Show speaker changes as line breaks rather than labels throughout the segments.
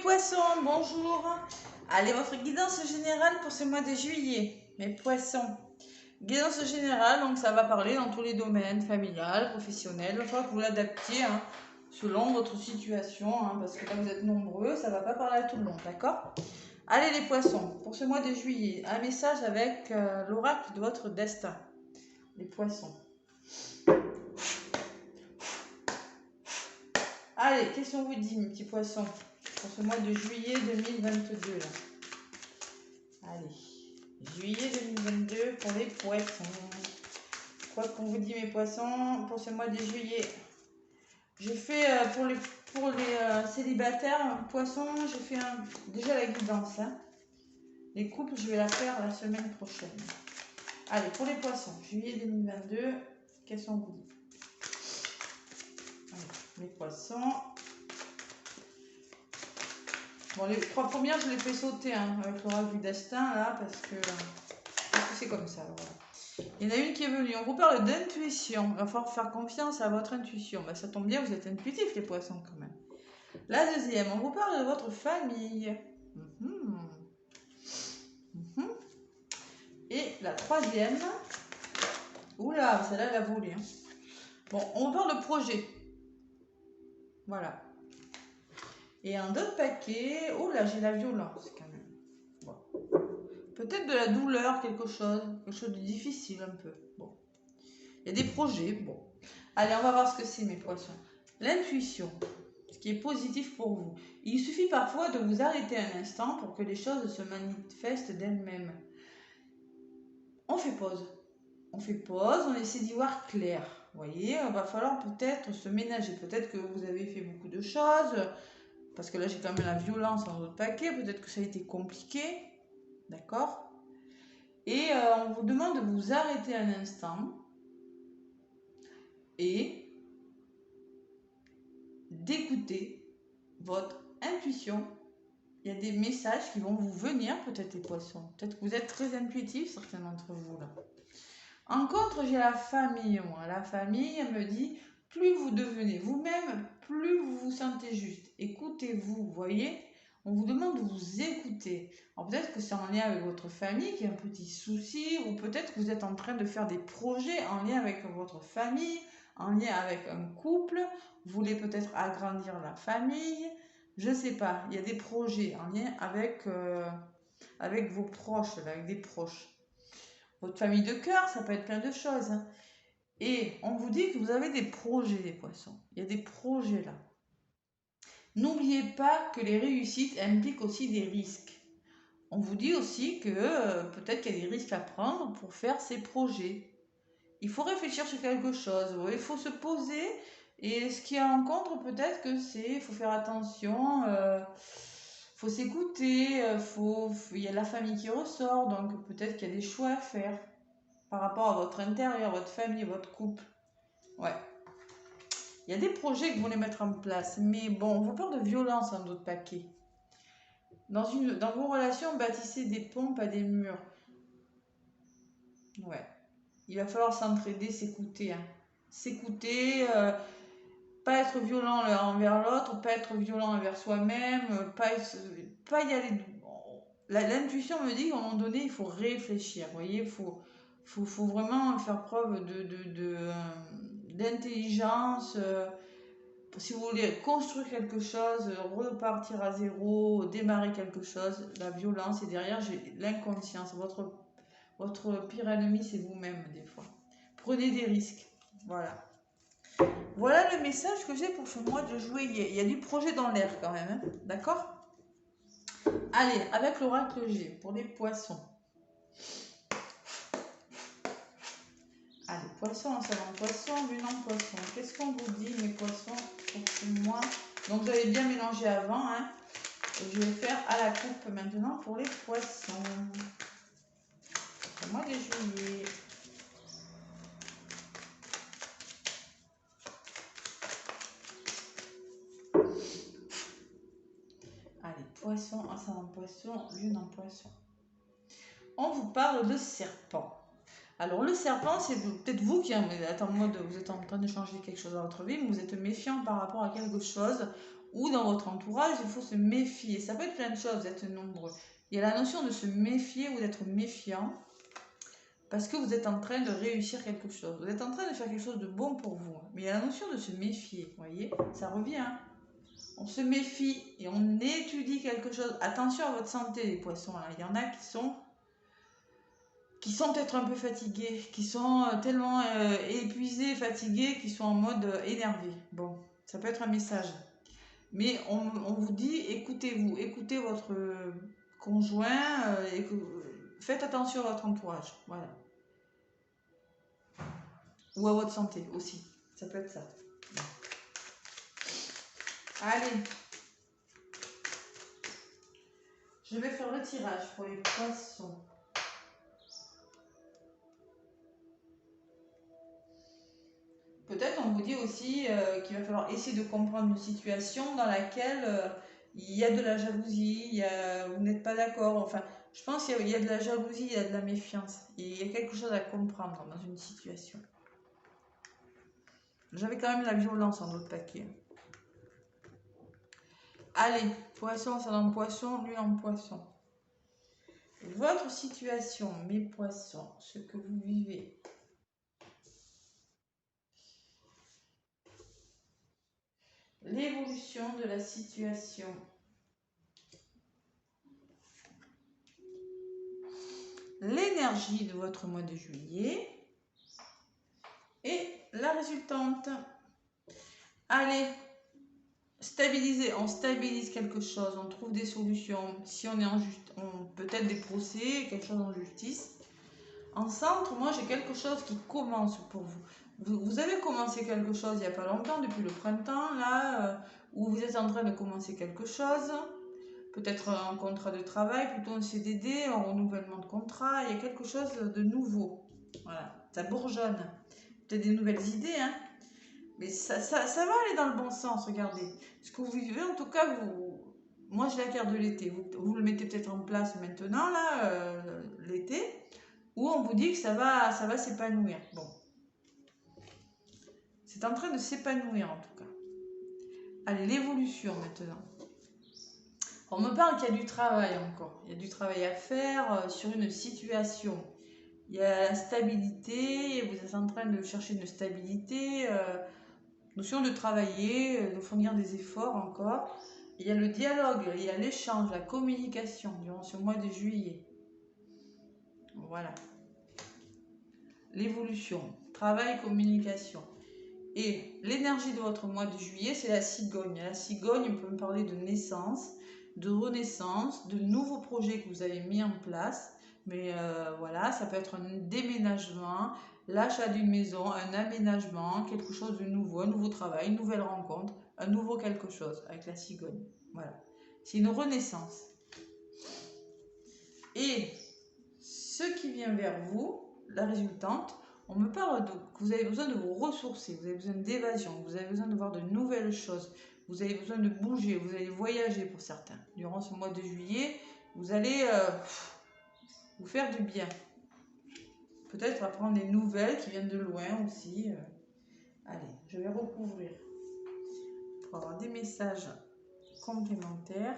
poissons, bonjour. Allez, votre guidance générale pour ce mois de juillet. Mes poissons. Guidance générale, donc ça va parler dans tous les domaines, familial, professionnel. Il va falloir que vous l'adaptiez selon votre situation, parce que là vous êtes nombreux, ça ne va pas parler à tout le monde, d'accord? Allez les poissons, pour ce mois de juillet, un message avec l'oracle de votre destin. Les poissons. Allez, qu'est-ce qu'on vous dit, mes petits poissons, pour ce mois de juillet 2022 là. Allez, juillet 2022 pour les poissons. Quoi qu'on vous dit, mes poissons, pour ce mois de juillet. Je fais pour les célibataires, poissons, je fais déjà la guidance. Les couples, je vais la faire la semaine prochaine. Allez, pour les poissons, juillet 2022, qu'est-ce qu'on vous dit? Allez, les poissons. Bon, les trois premières, je les fais sauter avec l'oracle du destin, là, parce que c'est comme ça. Voilà. Il y en a une qui est venue. On vous parle d'intuition. Il va falloir faire confiance à votre intuition. Ben, ça tombe bien, vous êtes intuitifs, les poissons, quand même. La deuxième, on vous parle de votre famille. Et la troisième, oula, celle-là, elle a volé. Bon, on vous parle de projet. Voilà. Et un autre paquet, oh là, j'ai la violence, quand même. Bon. Peut-être de la douleur, quelque chose de difficile un peu. Bon. Il y a des projets, bon. Allez, on va voir ce que c'est, mes poissons. L'intuition, ce qui est positif pour vous. Il suffit parfois de vous arrêter un instant pour que les choses se manifestent d'elles-mêmes. On fait pause. On fait pause, on essaie d'y voir clair. Vous voyez, il va falloir peut-être se ménager. Peut-être que vous avez fait beaucoup de choses, parce que là, j'ai quand même la violence dans votre paquet. Peut-être que ça a été compliqué. D'accord? Et on vous demande de vous arrêter un instant et d'écouter votre intuition. Il y a des messages qui vont vous venir, peut-être les poissons. Peut-être que vous êtes très intuitifs, certains d'entre vous là. En contre, j'ai la famille, moi. La famille, elle me dit, plus vous devenez vous-même, plus vous vous sentez juste. Écoutez-vous, vous voyez? On vous demande de vous écouter. Alors peut-être que c'est en lien avec votre famille qui a un petit souci, ou peut-être que vous êtes en train de faire des projets en lien avec votre famille, en lien avec un couple. Vous voulez peut-être agrandir la famille. Je ne sais pas. Il y a des projets en lien avec vos proches, avec des proches. Votre famille de cœur, ça peut être plein de choses. Et on vous dit que vous avez des projets, les poissons. Il y a des projets là. N'oubliez pas que les réussites impliquent aussi des risques. On vous dit aussi que peut-être qu'il y a des risques à prendre pour faire ces projets. Il faut réfléchir sur quelque chose. Il faut se poser. Et ce qui est en contre, peut-être que c'est, il faut faire attention. Faut s'écouter. Il y a la famille qui ressort. Donc peut-être qu'il y a des choix à faire par rapport à votre intérieur, votre famille, votre couple. Ouais. Il y a des projets que vous voulez mettre en place, mais bon, on vous parle de violence dans d'autres paquets. Dans vos relations, bâtissez des ponts, pas des murs. Ouais. Il va falloir s'entraider, s'écouter. S'écouter, pas être violent l'un envers l'autre, pas être violent envers soi-même, pas y aller. L'intuition me dit qu'à un moment donné, il faut réfléchir. Vous voyez, il faut vraiment faire preuve d'intelligence. Si vous voulez construire quelque chose, repartir à zéro, démarrer quelque chose, la violence, et derrière, j'ai l'inconscience. Votre pire ennemi, c'est vous-même, des fois. Prenez des risques. Voilà. Voilà le message que j'ai pour ce mois de juillet. Il y a du projet dans l'air quand même. D'accord ? Allez, avec l'oracle G, pour les poissons. Allez, poisson en savant poisson, lune en poisson. Qu'est-ce qu'on vous dit, mes poissons, pour ce mois? Donc, vous avez bien mélangé avant. Et je vais faire à la coupe maintenant pour les poissons. C'est le mois de juillet. Allez, poisson en savant poisson, lune en poisson. On vous parle de serpent. Alors le serpent, c'est peut-être vous qui vous êtes en train de changer quelque chose dans votre vie, mais vous êtes méfiant par rapport à quelque chose, ou dans votre entourage, il faut se méfier. Ça peut être plein de choses, vous êtes nombreux. Il y a la notion de se méfier ou d'être méfiant parce que vous êtes en train de réussir quelque chose. Vous êtes en train de faire quelque chose de bon pour vous. Mais il y a la notion de se méfier, vous voyez, ça revient. Hein. On se méfie et on étudie quelque chose. Attention à votre santé, les poissons. Là. Il y en a qui sont peut-être un peu fatigués, qui sont tellement épuisés, fatigués, qui sont en mode énervé. Bon, ça peut être un message. Mais on vous dit, écoutez-vous, écoutez votre conjoint, faites attention à votre entourage, voilà. Ou à votre santé aussi, ça peut être ça. Allez, je vais faire le tirage pour les poissons. Peut-être on vous dit aussi qu'il va falloir essayer de comprendre une situation dans laquelle il y a de la jalousie, vous n'êtes pas d'accord. Enfin, je pense qu'il y a de la jalousie, il y a de la méfiance. Il y a quelque chose à comprendre dans une situation. J'avais quand même la violence en autre paquet. Allez, poisson, ça dans poisson, lui en poisson. Votre situation, mes poissons, ce que vous vivez. L'évolution de la situation. L'énergie de votre mois de juillet. Et la résultante. Allez, stabiliser, on stabilise quelque chose, on trouve des solutions. Si on est en justice, peut-être des procès, quelque chose en justice. En centre, moi j'ai quelque chose qui commence pour vous. Vous avez commencé quelque chose il n'y a pas longtemps, depuis le printemps, là, où vous êtes en train de commencer quelque chose. Peut-être un contrat de travail, plutôt un CDD, un renouvellement de contrat. Il y a quelque chose de nouveau. Voilà, ça bourgeonne. Peut-être des nouvelles idées, hein. Mais ça va aller dans le bon sens, regardez. Ce que vous vivez, en tout cas, moi j'ai la carte de l'été. Vous le mettez peut-être en place maintenant, là, l'été, où on vous dit que ça va s'épanouir. Bon. C'est en train de s'épanouir, en tout cas. Allez, l'évolution maintenant. On me parle qu'il y a du travail encore. Il y a du travail à faire sur une situation. Il y a la stabilité, vous êtes en train de chercher une stabilité, notion de travailler, de fournir des efforts encore. Il y a le dialogue, il y a l'échange, la communication durant ce mois de juillet. Voilà. L'évolution, travail, communication. Et l'énergie de votre mois de juillet, c'est la cigogne. La cigogne, on peut me parler de naissance, de renaissance, de nouveaux projets que vous avez mis en place. Mais voilà, ça peut être un déménagement, l'achat d'une maison, un aménagement, quelque chose de nouveau, un nouveau travail, une nouvelle rencontre, un nouveau quelque chose avec la cigogne. Voilà. C'est une renaissance. Et ce qui vient vers vous, la résultante, on me parle que vous avez besoin de vous ressourcer, vous avez besoin d'évasion, vous avez besoin de voir de nouvelles choses, vous avez besoin de bouger, vous allez voyager pour certains. Durant ce mois de juillet, vous allez vous faire du bien. Peut-être apprendre des nouvelles qui viennent de loin aussi. Allez, je vais recouvrir pour avoir des messages complémentaires.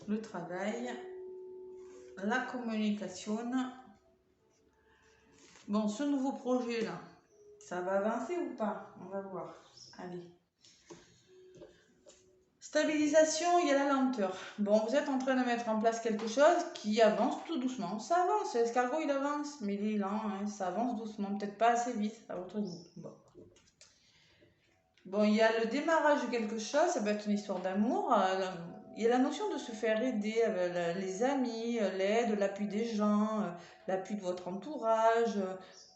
Le travail, la communication. Bon, ce nouveau projet là, ça va avancer ou pas? On va voir. Allez. Stabilisation, il y a la lenteur. Bon, vous êtes en train de mettre en place quelque chose qui avance tout doucement. Ça avance, l'escargot il avance, mais il est lent, hein, ça avance doucement, peut-être pas assez vite à votre goût. Bon, il y a le démarrage de quelque chose, ça peut être une histoire d'amour. Il y a la notion de se faire aider, les amis, l'aide, l'appui des gens, l'appui de votre entourage,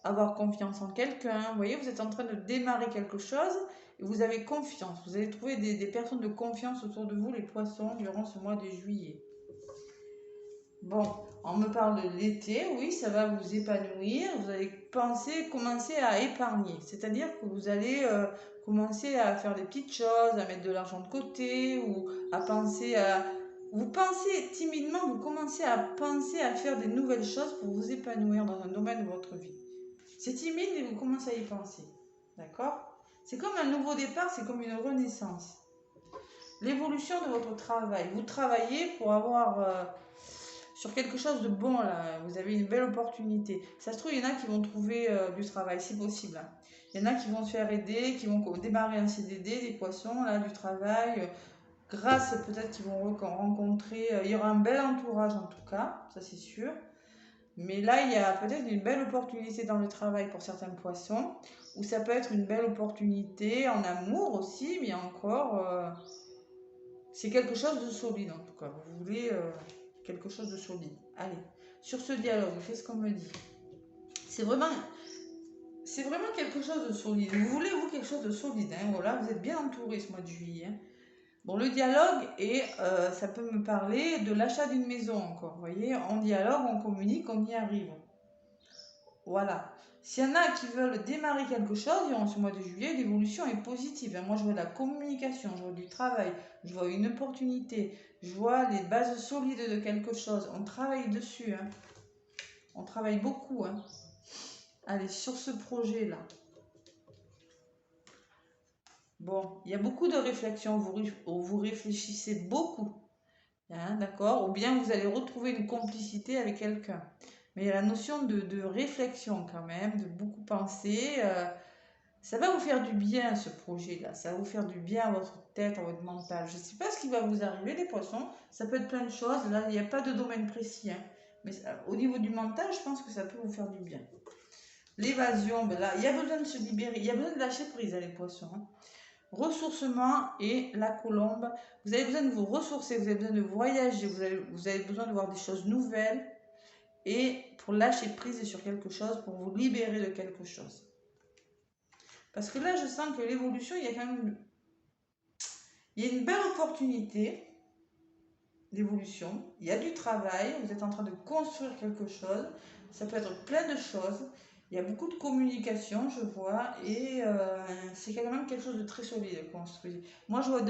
avoir confiance en quelqu'un. Vous voyez, vous êtes en train de démarrer quelque chose et vous avez confiance. Vous allez trouver des personnes de confiance autour de vous, les poissons, durant ce mois de juillet. Bon, on me parle de l'été, oui, ça va vous épanouir. Vous allez commencer à épargner. C'est-à-dire que vous allez commencer à faire des petites choses, à mettre de l'argent de côté ou à penser à... Vous pensez timidement, vous commencez à penser à faire des nouvelles choses pour vous épanouir dans un domaine de votre vie. C'est timide et vous commencez à y penser. D'accord? C'est comme un nouveau départ, c'est comme une renaissance. L'évolution de votre travail. Vous travaillez pour avoir sur quelque chose de bon là. Vous avez une belle opportunité. Ça se trouve, il y en a qui vont trouver du travail, si possible. Hein. Il y en a qui vont se faire aider, qui vont démarrer un CDD, des poissons, là, du travail. Grâce, peut-être qu'ils vont rencontrer. Il y aura un bel entourage en tout cas, ça c'est sûr. Mais là, il y a peut-être une belle opportunité dans le travail pour certains poissons, ou ça peut être une belle opportunité en amour aussi, mais encore, c'est quelque chose de solide en tout cas. Vous voulez quelque chose de solide. Allez, sur ce dialogue, qu'est-ce qu'on me dit? C'est vraiment quelque chose de solide. Vous voulez, vous, quelque chose de solide. Hein, voilà, vous êtes bien entouré ce mois de juillet. Hein. Bon, le dialogue, et ça peut me parler de l'achat d'une maison encore. Vous voyez, on dialogue, on communique, on y arrive. Voilà. S'il y en a qui veulent démarrer quelque chose, durant ce mois de juillet, l'évolution est positive. Moi, je vois de la communication, je vois du travail, je vois une opportunité, je vois les bases solides de quelque chose. On travaille dessus. Hein. On travaille beaucoup. Hein. Allez, sur ce projet-là. Bon, il y a beaucoup de réflexions, vous réfléchissez beaucoup. Hein, d'accord? Ou bien vous allez retrouver une complicité avec quelqu'un. Mais il y a la notion de réflexion quand même, de beaucoup penser. Ça va vous faire du bien ce projet-là. Ça va vous faire du bien à votre tête, à votre mental. Je ne sais pas ce qui va vous arriver, les poissons. Ça peut être plein de choses. Là, il n'y a pas de domaine précis. Hein. Mais au niveau du mental, je pense que ça peut vous faire du bien. L'évasion, ben là, il y a besoin de se libérer. Il y a besoin de lâcher prise, les poissons. Hein. Ressourcement et la colombe. Vous avez besoin de vous ressourcer, vous avez besoin de voyager, vous avez besoin de voir des choses nouvelles et pour lâcher prise sur quelque chose, pour vous libérer de quelque chose. Parce que là, je sens que l'évolution, il y a quand même il y a une belle opportunité d'évolution. Il y a du travail, vous êtes en train de construire quelque chose. Ça peut être plein de choses. Il y a beaucoup de communication, je vois, et c'est quand même quelque chose de très solide construit. Moi, je vois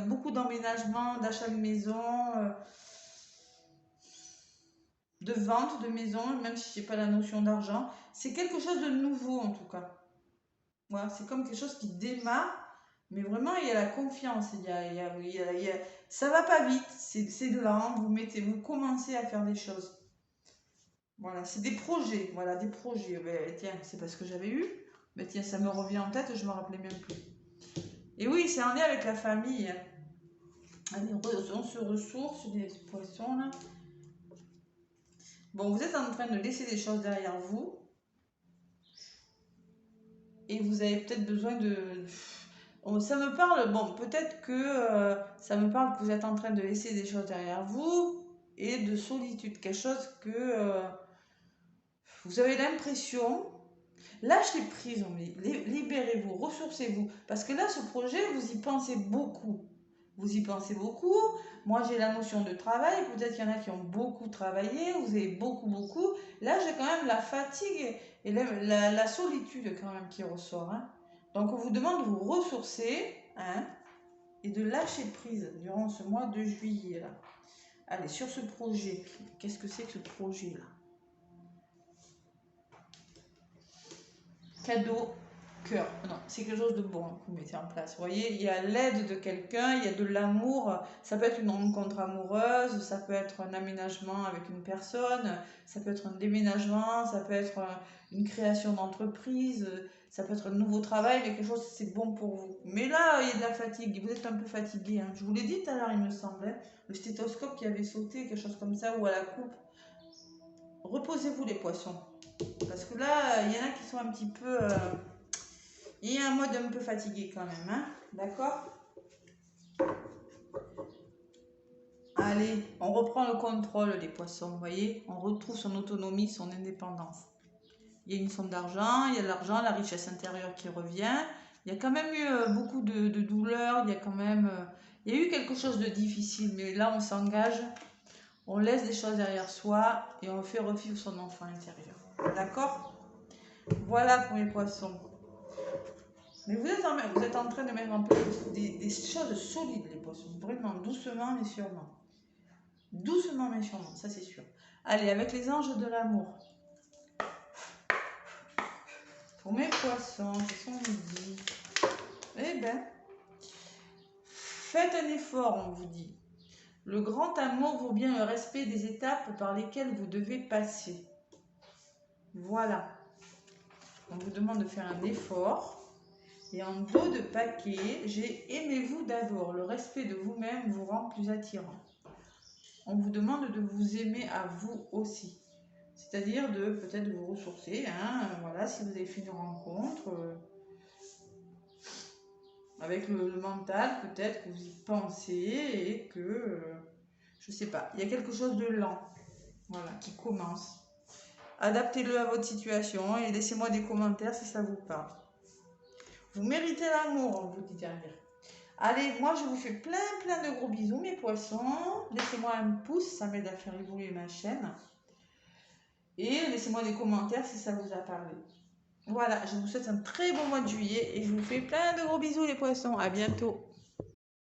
beaucoup d'emménagements, d'achat de maison, de vente de maison, même si je n'ai pas la notion d'argent. C'est quelque chose de nouveau en tout cas. Voilà, c'est comme quelque chose qui démarre, mais vraiment il y a la confiance. Ça va pas vite, c'est lent, vous commencez à faire des choses. Voilà, c'est des projets, voilà, des projets. Ben, tiens, c'est pas ce que j'avais eu. Ben, tiens, ça me revient en tête, je me rappelais même plus. Et oui, c'est en lien avec la famille. Hein. Allez, on se ressource des poissons là. Bon, vous êtes en train de laisser des choses derrière vous. Et vous avez peut-être besoin de... Ça me parle, bon, peut-être que ça me parle que vous êtes en train de laisser des choses derrière vous et de solitude, quelque chose que vous avez l'impression, lâchez prise, libérez-vous, ressourcez-vous. Parce que là, ce projet, vous y pensez beaucoup. Vous y pensez beaucoup. Moi, j'ai la notion de travail. Peut-être qu'il y en a qui ont beaucoup travaillé. Vous avez beaucoup. Là, j'ai quand même la fatigue et la solitude quand même qui ressort. Hein. Donc, on vous demande de vous ressourcer hein, et de lâcher prise durant ce mois de juillet. Là. Allez, sur ce projet, qu'est-ce que c'est que ce projet-là? Cadeau, cœur. Non, c'est quelque chose de bon que vous mettez en place. Vous voyez, il y a l'aide de quelqu'un, il y a de l'amour. Ça peut être une rencontre amoureuse, ça peut être un aménagement avec une personne, ça peut être un déménagement, ça peut être une création d'entreprise, ça peut être un nouveau travail, mais quelque chose c'est bon pour vous. Mais là, il y a de la fatigue, vous êtes un peu fatigué. Hein. Je vous l'ai dit tout à l'heure, il me semblait, le stéthoscope qui avait sauté, quelque chose comme ça, ou à la coupe. Reposez-vous les poissons. Parce que là, il y en a qui sont un petit peu... il y a un mode un peu fatigué quand même, hein. D'accord? Allez, on reprend le contrôle des poissons, vous voyez? On retrouve son autonomie, son indépendance. Il y a une somme d'argent, il y a de l'argent, la richesse intérieure qui revient. Il y a quand même eu beaucoup de douleurs, il y a quand même... il y a eu quelque chose de difficile, mais là, on s'engage, on laisse des choses derrière soi et on fait revivre son enfant intérieur. D'accord? Voilà pour les poissons. Mais vous êtes en train de mettre en place des choses solides, les poissons. Vraiment, doucement mais sûrement. Doucement mais sûrement, ça c'est sûr. Allez, avec les anges de l'amour. Pour mes poissons, qu'est-ce qu'on vous dit? Eh bien, faites un effort, on vous dit. Le grand amour vaut bien le respect des étapes par lesquelles vous devez passer. Voilà. On vous demande de faire un effort. Et en dos de paquet, j'ai aimez-vous d'abord. Le respect de vous-même vous rend plus attirant. On vous demande de vous aimer à vous aussi. C'est-à-dire de peut-être vous ressourcer. Hein, voilà, si vous avez fait une rencontre, avec le mental, peut-être que vous y pensez et que, je sais pas, il y a quelque chose de lent, voilà, qui commence. Adaptez-le à votre situation et laissez-moi des commentaires si ça vous parle. Vous méritez l'amour, on vous dit derrière. Allez, moi je vous fais plein de gros bisous mes poissons. Laissez-moi un pouce, ça m'aide à faire évoluer ma chaîne. Et laissez-moi des commentaires si ça vous a parlé. Voilà, je vous souhaite un très bon mois de juillet et je vous fais plein de gros bisous les poissons. À bientôt.